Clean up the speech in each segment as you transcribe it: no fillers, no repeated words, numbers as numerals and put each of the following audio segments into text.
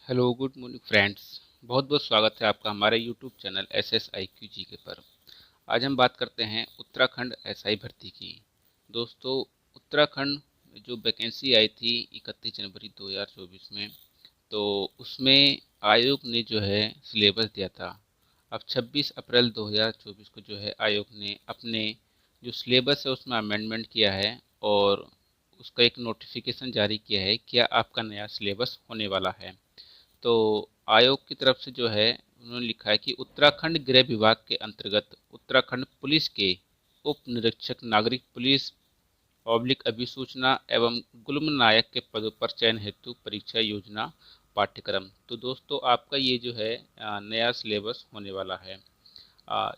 Hello good morning friends. बहुत बहुत स्वागत है आपका हमारे यूट्यूब चैनल SSIQ GK पर। आज हम बात करते हैं उत्तराखंड एसआई भर्ती की। दोस्तों, उत्तराखंड में जो वैकेंसी आई थी 31 जनवरी 2024 में, तो उसमें आयोग ने जो है सिलेबस दिया था। अब 26 अप्रैल 2024 को जो है आयोग ने अपने जो सिलेबस है उसमें अमेंडमेंट किया है और उसका एक नोटिफिकेशन जारी किया है। क्या आपका नया सिलेबस होने वाला है? तो आयोग की तरफ से जो है उन्होंने लिखा है कि उत्तराखंड गृह विभाग के अंतर्गत उत्तराखंड पुलिस के उप निरीक्षक नागरिक पुलिस ऑब्लिक अभिसूचना एवं गुल्म नायक के पदों पर चयन हेतु परीक्षा योजना पाठ्यक्रम। तो दोस्तों, आपका ये जो है नया सिलेबस होने वाला है।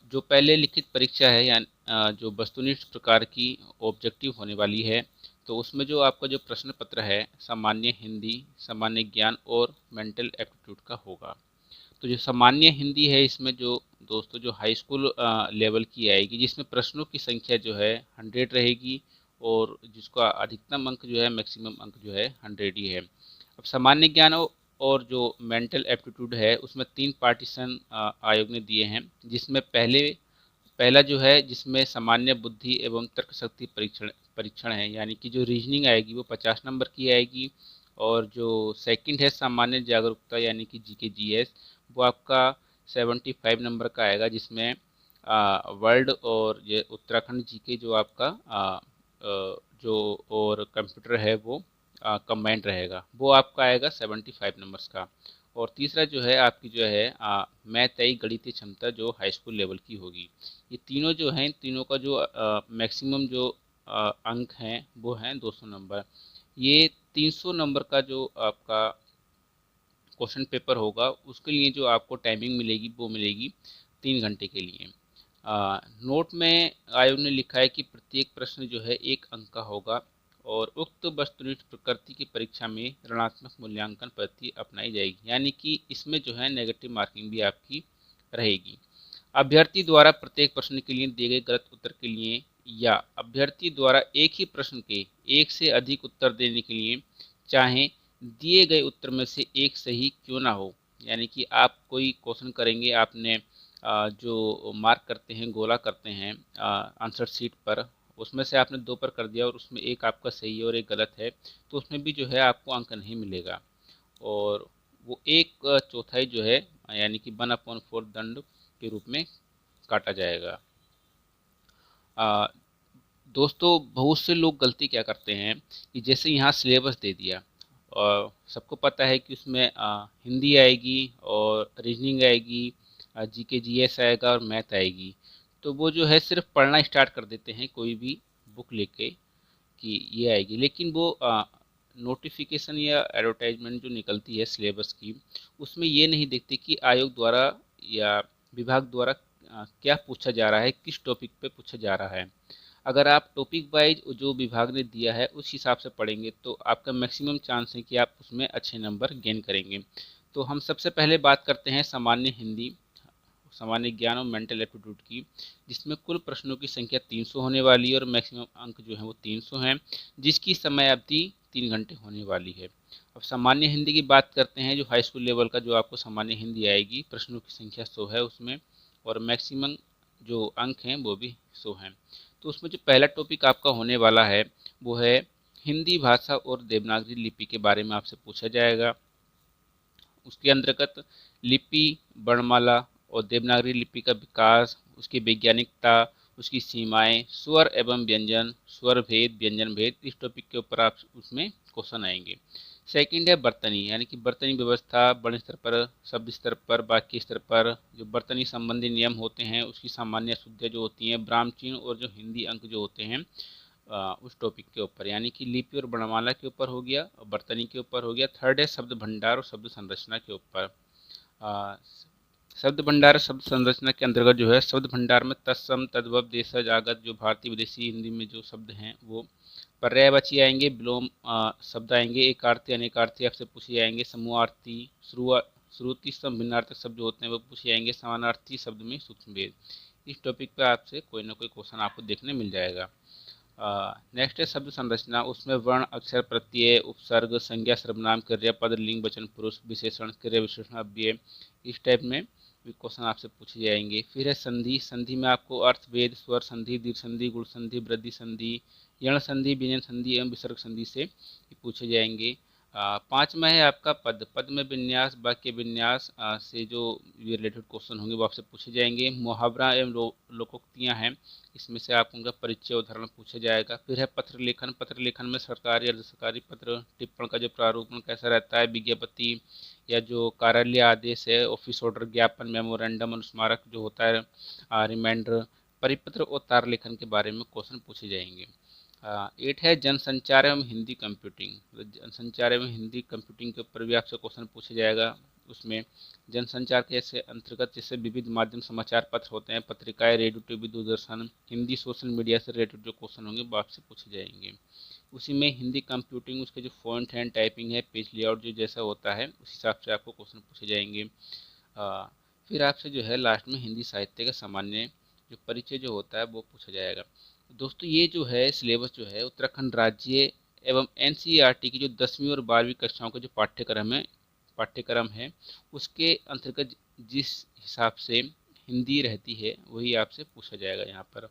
जो पहले लिखित परीक्षा है या जो वस्तुनिष्ठ प्रकार की ऑब्जेक्टिव होने वाली है, तो उसमें जो आपका जो प्रश्न पत्र है सामान्य हिंदी, सामान्य ज्ञान और मेंटल एप्टीट्यूड का होगा। तो जो सामान्य हिंदी है, इसमें जो दोस्तों जो हाई स्कूल लेवल की आएगी, जिसमें प्रश्नों की संख्या जो है 100 रहेगी और जिसका अधिकतम अंक जो है मैक्सिमम अंक जो है 100 ही है। अब सामान्य ज्ञान और जो मेंटल एप्टीट्यूड है उसमें 3 पार्टीशन आयोग ने दिए हैं, जिसमें पहला जो है जिसमें सामान्य बुद्धि एवं तर्क शक्ति परीक्षण परीक्षण है, यानी कि जो रीजनिंग आएगी वो 50 नंबर की आएगी। और जो सेकंड है सामान्य जागरूकता यानी कि जीके जीएस, वो आपका 75 नंबर का आएगा, जिसमें वर्ल्ड और ये उत्तराखंड जीके जो आपका जो और कंप्यूटर है वो कंबाइंड रहेगा, वो आपका आएगा 75 नंबर्स का। और तीसरा जो है आपकी जो है मैथई गणितीय क्षमता जो हाई स्कूल लेवल की होगी। ये तीनों जो हैं, तीनों का जो मैक्सिमम जो अंक हैं वो हैं 200 नंबर। ये 300 नंबर का जो आपका क्वेश्चन पेपर होगा, उसके लिए जो आपको टाइमिंग मिलेगी वो मिलेगी 3 घंटे के लिए। नोट में आयोग ने लिखा है कि प्रत्येक प्रश्न जो है 1 अंक का होगा और उक्त वस्तुनिष्ठ प्रकृति की परीक्षा में ऋणात्मक मूल्यांकन पद्धति अपनाई जाएगी, यानी कि इसमें जो है नेगेटिव मार्किंग भी आपकी रहेगी। अभ्यर्थी द्वारा प्रत्येक प्रश्न के लिए दिए गए गलत उत्तर के लिए या अभ्यर्थी द्वारा एक ही प्रश्न के एक से अधिक उत्तर देने के लिए, चाहे दिए गए उत्तर में से एक सही क्यों ना हो, यानी कि आप कोई क्वेश्चन करेंगे, आपने जो मार्क करते हैं, गोला करते हैं आंसर शीट पर, उसमें से आपने 2 पर कर दिया और उसमें एक आपका सही है और एक गलत है, तो उसमें भी जो है आपको अंक नहीं मिलेगा। और वो एक चौथाई जो है यानी कि 1/4 दंड के रूप में काटा जाएगा। आ, दोस्तों, बहुत से लोग गलती क्या करते हैं कि जैसे यहाँ सिलेबस दे दिया और सबको पता है कि उसमें हिंदी आएगी और रीजनिंग आएगी, जीके जीएस आएगा और मैथ आएगी, तो वो जो है सिर्फ पढ़ना स्टार्ट कर देते हैं कोई भी बुक लेके कि ये आएगी। लेकिन वो नोटिफिकेशन या एडवर्टाइजमेंट जो निकलती है सिलेबस की, उसमें ये नहीं देखते कि आयोग द्वारा या विभाग द्वारा क्या पूछा जा रहा है, किस टॉपिक पे पूछा जा रहा है। अगर आप टॉपिक वाइज जो विभाग ने दिया है उस हिसाब से पढ़ेंगे तो आपका मैक्सिमम चांस है कि आप उसमें अच्छे नंबर गेन करेंगे। तो हम सबसे पहले बात करते हैं सामान्य हिंदी, सामान्य ज्ञान और मेंटल एप्टीट्यूड की, जिसमें कुल प्रश्नों की संख्या 300 होने वाली है और मैक्सिमम अंक जो है वो 300 हैं, जिसकी समय अवधि 3 घंटे होने वाली है। अब सामान्य हिंदी की बात करते हैं, जो हाई स्कूल लेवल का जो आपको सामान्य हिंदी आएगी, प्रश्नों की संख्या 100 है उसमें और मैक्सिमम जो अंक हैं वो भी 100 हैं। तो उसमें जो पहला टॉपिक आपका होने वाला है वो है हिंदी भाषा और देवनागरी लिपि के बारे में आपसे पूछा जाएगा। उसके अंतर्गत लिपि, वर्णमाला और देवनागरी लिपि का विकास, उसकी वैज्ञानिकता, उसकी सीमाएं, स्वर एवं व्यंजन, स्वर भेद, व्यंजन भेद, इस टॉपिक के ऊपर आप उसमें क्वेश्चन आएंगे। सेकंड है बर्तनी, यानी कि बर्तनी व्यवस्था, वर्ण स्तर पर, शब्द स्तर पर, वाक्य स्तर पर जो बर्तनी संबंधी नियम होते हैं उसकी सामान्य शुद्धियाँ जो होती हैं, ब्राह्म चिन्ह और जो हिंदी अंक जो होते हैं उस टॉपिक के ऊपर, यानी कि लिपि और वर्णमाला के ऊपर हो गया और बर्तनी के ऊपर हो गया। थर्ड है शब्द भंडार और शब्द संरचना के ऊपर। शब्द भंडार शब्द संरचना के अंतर्गत जो है शब्द भंडार में तत्सम, तद्भव, देशज, आगत, जो भारतीय विदेशी हिंदी में जो शब्द हैं वो पर्यायवाची आएंगे, विलोम शब्द आएंगे, एकार्थी अनेकार्थी आपसे पूछे जाएंगे, समूहार्थी, श्रुति सम भिन्नार्थक शब्द जो होते हैं वो पूछे जाएंगे, समानार्थी शब्द में सूक्ष्म भेद। इस टॉपिक पे आपसे कोई ना कोई क्वेश्चन आपको देखने मिल जाएगा। नेक्स्ट है शब्द संरचना, उसमें वर्ण, अक्षर, प्रत्यय, उपसर्ग, संज्ञा, सर्वनाम, क्रियापद, लिंग, वचन, पुरुष, विशेषण, क्रिया विशेषण, अव्यय, इस टाइप में भी क्वेश्चन आपसे पूछे जाएंगे। फिर है संधि, संधि में आपको अर्थ भेद, स्वर संधि, दीर्घ संधि, गुण संधि, वृद्धि संधि, यण संधि, विनयन संधि एवं विसर्ग संधि से पूछे जाएंगे। पांचवा है आपका पद, पद में विन्यास, वाक्य विन्यास से जो रिलेटेड क्वेश्चन होंगे वो आपसे पूछे जाएंगे। मुहावरा एवं लोकोक्तियां हैं, इसमें से आपको उनका परिचय उदाहरण पूछा जाएगा। फिर है पत्र लेखन, पत्र लेखन में सरकारी अर्ध सरकारी पत्र टिप्पण का जो प्रारूपण कैसा रहता है, विज्ञप्ति या जो कार्यालय आदेश है, ऑफिस ऑर्डर, ज्ञापन, मेमोरेंडम, अनुस्मारक जो होता है, रिमाइंडर, परिपत्र और तार लेखन के बारे में क्वेश्चन पूछे जाएंगे। 8 है जनसंचार एवं हिंदी कंप्यूटिंग, जनसंचार एवं हिंदी कंप्यूटिंग के ऊपर भी आपसे क्वेश्चन पूछा जाएगा। उसमें जनसंचार के ऐसे अंतर्गत जैसे विविध माध्यम समाचार पत्र होते हैं, पत्रिकाएं, radio, TV, Doordarshan, Hindi social media से रिलेटेड जो क्वेश्चन होंगे वो आपसे पूछे जाएंगे। उसी में हिंदी कंप्यूटिंग, उसके जो फॉन्ट है, टाइपिंग है, पेज लेआउट जो जैसा होता है उस हिसाब से आपको क्वेश्चन पूछे जाएंगे। फिर आपसे जो है लास्ट में हिंदी साहित्य का सामान्य जो परिचय जो होता है वो पूछा जाएगा। दोस्तों ये जो है सिलेबस जो है उत्तराखंड राज्य एवं एनसीईआरटी की जो 10वीं और 12वीं कक्षाओं का जो पाठ्यक्रम है उसके अंतर्गत जिस हिसाब से हिंदी रहती है वही आपसे पूछा जाएगा। यहाँ पर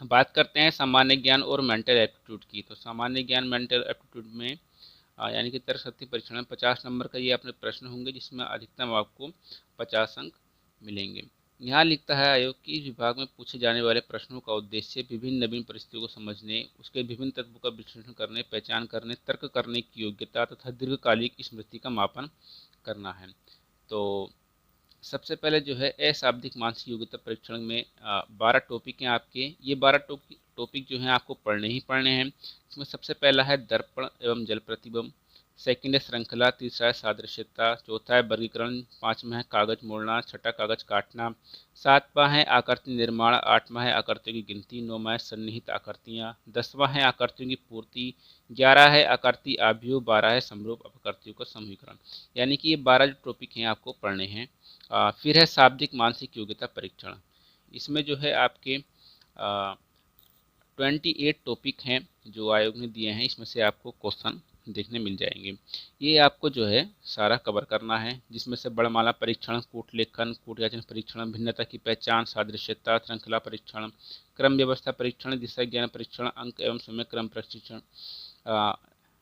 बात करते हैं सामान्य ज्ञान और मेंटल एप्टीट्यूड की। तो सामान्य ज्ञान मेंटल एप्टीट्यूड में यानी कि तर्क शक्ति परीक्षण में 50 नंबर का ये अपने प्रश्न होंगे जिसमें अधिकतम आपको 50 अंक मिलेंगे। यहाँ लिखता है आयोग कि इस विभाग में पूछे जाने वाले प्रश्नों का उद्देश्य विभिन्न नवीन परिस्थितियों को समझने, उसके विभिन्न तत्वों का विश्लेषण करने, पहचान करने, तर्क करने की योग्यता तथा दीर्घकालिक स्मृति का मापन करना है। तो सबसे पहले जो है अशाब्दिक मानसिक योग्यता परीक्षण में 12 टॉपिक हैं आपके। ये 12 टॉपिक जो हैं आपको पढ़ने ही पढ़ने हैं। इसमें सबसे पहला है दर्पण एवं जल प्रतिबिंब, सेकंड है श्रृंखला, तीसरा है सादृश्यता, चौथा है वर्गीकरण, पांचवा है कागज मोड़ना, छठा कागज काटना, सातवां है आकृति निर्माण, आठवां है आकृतियों की गिनती, नौवां है सन्निहित आकृतियाँ, 10वां है आकृतियों की पूर्ति, 11 है आकृति आव्यूह, 12 है समरूप आकृतियों का समूहीकरण। यानी कि ये 12 जो टॉपिक हैं आपको पढ़ने हैं। फिर है शाब्दिक मानसिक योग्यता परीक्षण, इसमें जो है आपके 28 टॉपिक हैं जो आयोग ने दिए हैं, इसमें से आपको क्वेश्चन देखने मिल जाएंगे। ये आपको जो है सारा कवर करना है, जिसमें से बड़माला परीक्षण, कूट लेखन, कूटयाचन परीक्षण, भिन्नता की पहचान, सादृश्यता, श्रृंखला परीक्षण, क्रम व्यवस्था परीक्षण, दिशा ज्ञान परीक्षण, अंक एवं समय क्रम परीक्षण,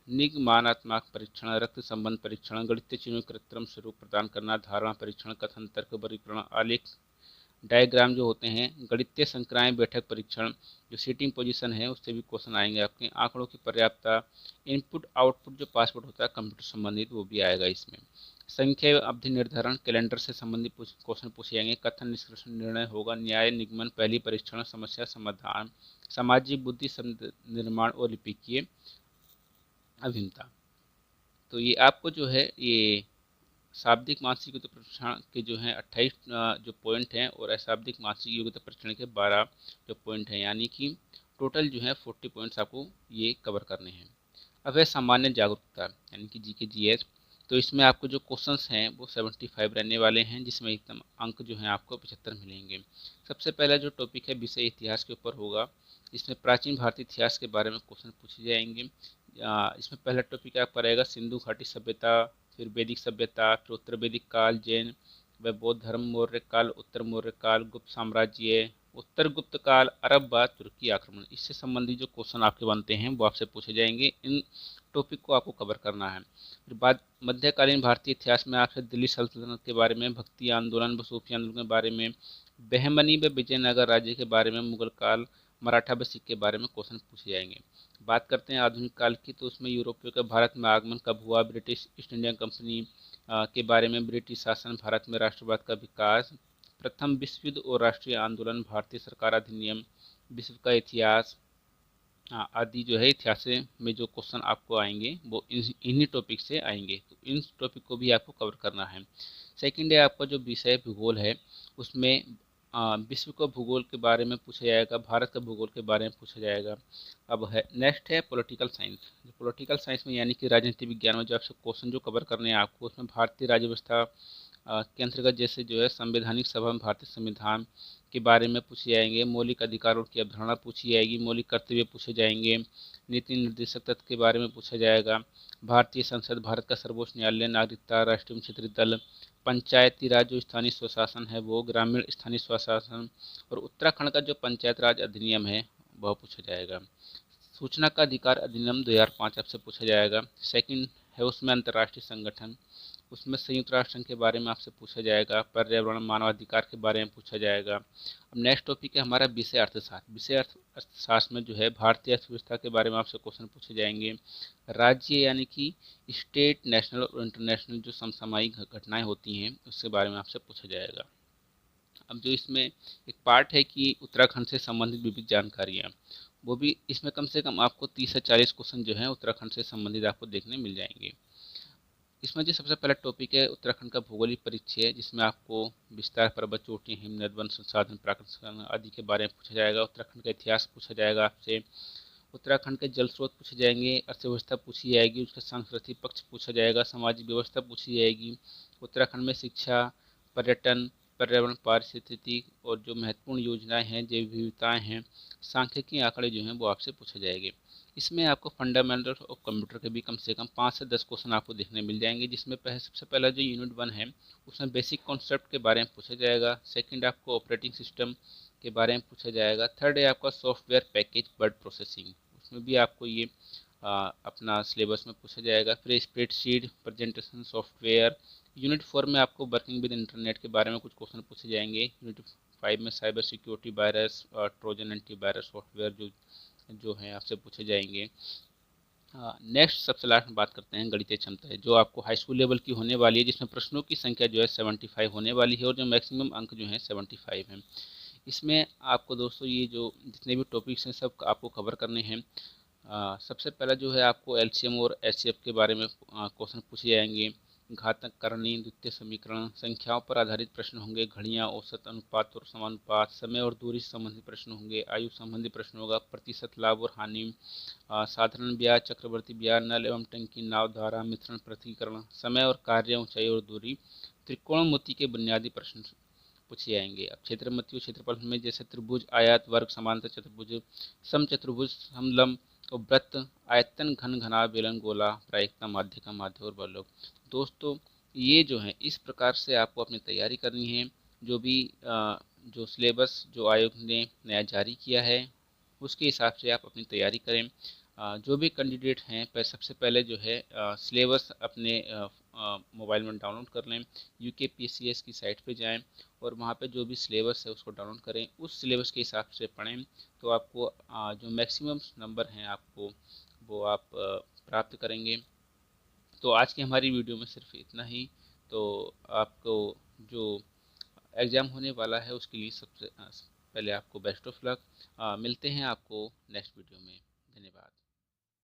निगमानात्मक परीक्षण, रक्त संबंध परीक्षण, गणितीय चिन्हों कृत्रिम स्वरूप प्रदान करना, धारणा परीक्षण, कथन, तर्क, वर्गीकरण, आलेख, डायग्राम जो होते हैं, गणितीय संक्राएं, बैठक परीक्षण, जो सीटिंग पोजीशन है उससे भी क्वेश्चन आएंगे आपके, आंकड़ों की पर्याप्तता, इनपुट आउटपुट जो पासवर्ड होता है कंप्यूटर संबंधित वो भी आएगा इसमें, संख्या अवधि निर्धारण, कैलेंडर से संबंधित क्वेश्चन पूछे जाएंगे, कथन, निष्कर्ष, निर्णय होगा, न्याय, निगमन, पहली परीक्षण, समस्या समाधान, सामाजिक बुद्धि, शब्द निर्माण और लिपिकीय अभिन्नता। तो ये आपको जो है ये शाब्दिक मानसिक योग्यता परीक्षण के जो हैं 28 जो पॉइंट हैं और अशाब्दिक मानसिक योग्यता परीक्षण के 12 जो पॉइंट हैं, यानी कि टोटल जो है 40 पॉइंट्स आपको ये कवर करने हैं। अब है सामान्य जागरूकता यानी कि जीके जीएस। तो इसमें आपको जो क्वेश्चंस हैं वो 75 रहने वाले हैं, जिसमें एकदम अंक जो हैं आपको 75 मिलेंगे। सबसे पहला जो टॉपिक है विषय इतिहास के ऊपर होगा, इसमें प्राचीन भारतीय इतिहास के बारे में क्वेश्चन पूछे जाएंगे। इसमें पहला टॉपिक आपका रहेगा सिंधु घाटी सभ्यता, फिर वैदिक सभ्यता, फिर उत्तर वैदिक काल, जैन व बौद्ध धर्म, मौर्य काल, उत्तर मौर्य काल, गुप्त साम्राज्य, उत्तर गुप्त काल, अरब व तुर्की आक्रमण। इससे संबंधित जो क्वेश्चन आपके बनते हैं वो आपसे पूछे जाएंगे। इन टॉपिक को आपको कवर करना है। फिर बाद मध्यकालीन भारतीय इतिहास में आपसे दिल्ली सल्तनत के बारे में, भक्ति आंदोलन व सूफी आंदोलन के बारे में, बहमनी व विजयनगर राज्य के बारे में, मुगल काल, मराठा व सिख के बारे में क्वेश्चन पूछे जाएंगे। बात करते हैं आधुनिक काल की, तो उसमें यूरोपियों का भारत में आगमन कब हुआ, ब्रिटिश ईस्ट इंडिया कंपनी के बारे में, ब्रिटिश शासन, भारत में राष्ट्रवाद का विकास, प्रथम विश्व युद्ध और राष्ट्रीय आंदोलन, भारतीय सरकार अधिनियम, विश्व का इतिहास आदि जो है इतिहास में जो क्वेश्चन आपको आएंगे वो इन्हीं टॉपिक से आएंगे। तो इन टॉपिक को भी आपको कवर करना है। सेकंड है आपका जो विषय भूगोल है, उसमें विश्व का भूगोल के बारे में पूछा जाएगा, भारत का भूगोल के बारे में पूछा जाएगा। अब है नेक्स्ट है पॉलिटिकल साइंस। जो पॉलिटिकल साइंस में यानी कि राजनीति विज्ञान में जो आपसे क्वेश्चन जो कवर करने हैं आपको, उसमें भारतीय राज्य व्यवस्था के अंतर्गत जैसे जो है संवैधानिक सभा में भारतीय संविधान के बारे में पूछे जाएंगे, मौलिक अधिकारों की अवधारणा पूछी जाएगी, मौलिक कर्तव्य पूछे जाएंगे, नीति निर्देशक तत्व के बारे में पूछा जाएगा, भारतीय संसद, भारत का सर्वोच्च न्यायालय, नागरिकता, राष्ट्रीय क्षेत्रीय दल, पंचायती राज जो स्थानीय स्वशासन है वो, ग्रामीण स्थानीय स्वशासन, और उत्तराखंड का जो पंचायत राज अधिनियम है वह पूछा जाएगा। सूचना का अधिकार अधिनियम 2005 आपसे पूछा जाएगा। सेकंड है उसमें अंतर्राष्ट्रीय संगठन, उसमें संयुक्त राष्ट्र संघ के बारे में आपसे पूछा जाएगा, पर्यावरण मानवाधिकार के बारे में पूछा जाएगा। अब नेक्स्ट टॉपिक है हमारा विषय अर्थशास्त्र। विषय अर्थशास्त्र में जो है भारतीय अर्थव्यवस्था के बारे में आपसे क्वेश्चन पूछे जाएंगे। राज्य यानी कि स्टेट, नेशनल और इंटरनेशनल जो समसामयिक घटनाएं होती हैं उसके बारे में आपसे पूछा जाएगा। अब जो इसमें एक पार्ट है कि उत्तराखंड से संबंधित विविध जानकारियाँ, वो भी इसमें कम से कम आपको 30 से 40 क्वेश्चन जो है उत्तराखंड से संबंधित आपको देखने मिल जाएंगे। इसमें जो सबसे पहला टॉपिक है उत्तराखंड का भौगोलिक परिचय, जिसमें आपको विस्तार, पर्वत, चोटियाँ, हिमनद, वन संसाधन, प्राकृतिक संसाधन आदि के बारे में पूछा जाएगा। उत्तराखंड का इतिहास पूछा जाएगा आपसे। उत्तराखंड के जल स्रोत पूछे जाएंगे, अर्थव्यवस्था पूछी जाएगी, उसका सांस्कृतिक पक्ष पूछा जाएगा, सामाजिक व्यवस्था पूछी जाएगी। उत्तराखंड में शिक्षा, पर्यटन, पर्यावरण, पारिस्थितिकी और जो महत्वपूर्ण योजनाएं हैं, जैव विविधताएं हैं, सांख्यिकी आंकड़े जो हैं वो आपसे पूछे जाएंगे। इसमें आपको फंडामेंटल ऑफ कंप्यूटर के भी कम से कम 5 से 10 क्वेश्चन आपको देखने मिल जाएंगे, जिसमें सबसे पहला जो यूनिट 1 है उसमें बेसिक कॉन्सेप्ट के बारे में पूछा जाएगा। सेकंड आपको ऑपरेटिंग सिस्टम के बारे में पूछा जाएगा। थर्ड है आपका सॉफ्टवेयर पैकेज वर्ड प्रोसेसिंग, उसमें भी आपको ये अपना सिलेबस में पूछा जाएगा। फिर स्प्रेडशीट, प्रेजेंटेशन सॉफ्टवेयर। यूनिट 4 में आपको वर्किंग विद इंटरनेट के बारे में कुछ क्वेश्चन पूछे जाएंगे। यूनिट 5 में cyber security, virus, Trojan antivirus software जो है आपसे पूछे जाएंगे। नेक्स्ट सबसे लास्ट में बात करते हैं गणितीय क्षमता है, जो आपको हाई स्कूल लेवल की होने वाली है, जिसमें प्रश्नों की संख्या जो है 75 होने वाली है और जो मैक्सिमम अंक जो है 75 हैं। इसमें आपको दोस्तों ये जो जितने भी टॉपिक्स हैं सब आपको कवर करने हैं। सबसे पहला जो है आपको एलसीएम और एचसीएफ के बारे में क्वेश्चन पूछे जाएंगे। घातक, करणीय, द्वितीय समीकरण, संख्याओं पर आधारित प्रश्न होंगे, घड़ियाँ, औसत, अनुपात और समानुपात, समय और दूरी से संबंधित प्रश्न होंगे, आयु संबंधी प्रश्न होगा, प्रतिशत, लाभ और हानि, साधारण ब्याज, चक्रवर्ती ब्याज, नल एवं टंकी, नाव, धारा, मिश्रण, पृथक्करण, समय और कार्य, ऊंचाई और दूरी, त्रिकोणमिति के बुनियादी प्रश्न पूछे जाएंगे। अब क्षेत्रमति और क्षेत्रफल में जैसे त्रिभुज, आयत, वर्ग, समांतर चतुर्भुज, समचतुर्भुज, समलंब और वृत्त, आयतन, घन, घनाभ, बेलन, गोला, प्रायिकता, माध्यिका, माध्य और बलोक। दोस्तों ये जो है इस प्रकार से आपको अपनी तैयारी करनी है। जो भी जो सिलेबस जो आयोग ने नया जारी किया है उसके हिसाब से आप अपनी तैयारी करें। जो भी कैंडिडेट हैं सबसे पहले जो है सिलेबस अपने मोबाइल में डाउनलोड कर लें। UKPCS की साइट पे जाएं और वहाँ पे जो भी सिलेबस है उसको डाउनलोड करें, उस सिलेबस के हिसाब से पढ़ें, तो आपको जो मैक्सिमम नंबर हैं आपको वो आप प्राप्त करेंगे। तो आज की हमारी वीडियो में सिर्फ इतना ही। तो आपको जो एग्ज़ाम होने वाला है उसके लिए सबसे पहले आपको बेस्ट ऑफ लक। मिलते हैं आपको नेक्स्ट वीडियो में। धन्यवाद।